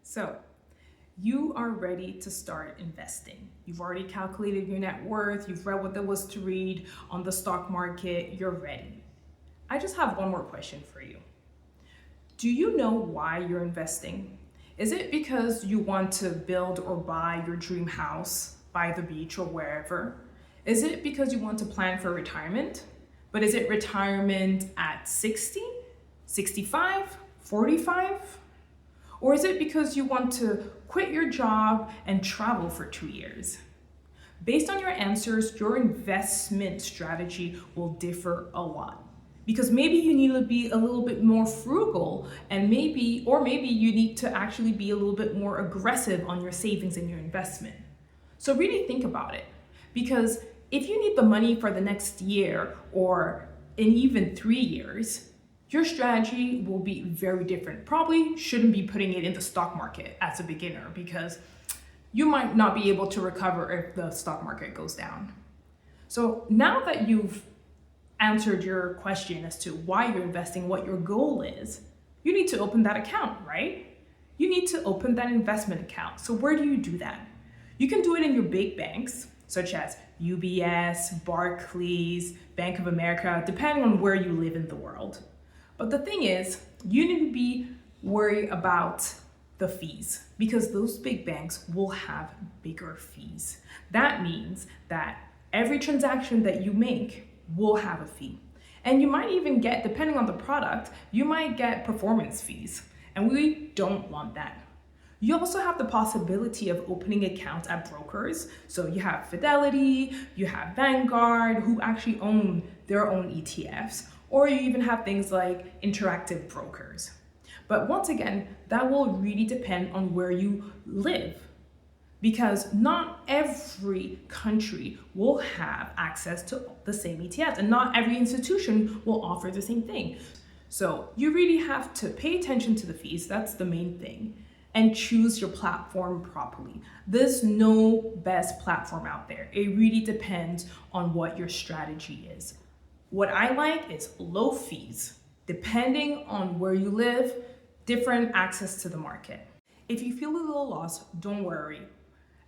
So you are ready to start investing. You've already calculated your net worth, you've read what there was to read on the stock market, you're ready. I just have one more question for you. Do you know why you're investing? Is it because you want to build or buy your dream house by the beach or wherever? Is it because you want to plan for retirement? But is it retirement at 60, 65, 45? Or is it because you want to quit your job and travel for 2 years? Based on your answers, your investment strategy will differ a lot. Because maybe you need to be a little bit more frugal and maybe you need to actually be a little bit more aggressive on your savings and your investment. So really think about it. Because if you need the money for the next year or in even 3 years, your strategy will be very different. Probably shouldn't be putting it in the stock market as a beginner because you might not be able to recover if the stock market goes down. So now that you've answered your question as to why you're investing, what your goal is, you need to open that account, right? You need to open that investment account. So where do you do that? You can do it in your big banks, such as UBS, Barclays, Bank of America, depending on where you live in the world. But the thing is, you need to be worried about the fees because those big banks will have bigger fees. That means that every transaction that you make will have a fee. And you might even get, depending on the product, you might get performance fees. And we don't want that. You also have the possibility of opening accounts at brokers. So you have Fidelity, you have Vanguard, who actually own their own ETFs, or you even have things like interactive brokers. But once again, that will really depend on where you live, because not every country will have access to the same ETFs, and not every institution will offer the same thing. So you really have to pay attention to the fees, that's the main thing, and choose your platform properly. There's no best platform out there. It really depends on what your strategy is. What I like is low fees. Depending on where you live, different access to the market. If you feel a little lost, don't worry.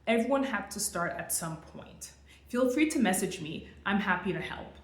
Everyone had to start at some point. Feel free to message me. I'm happy to help.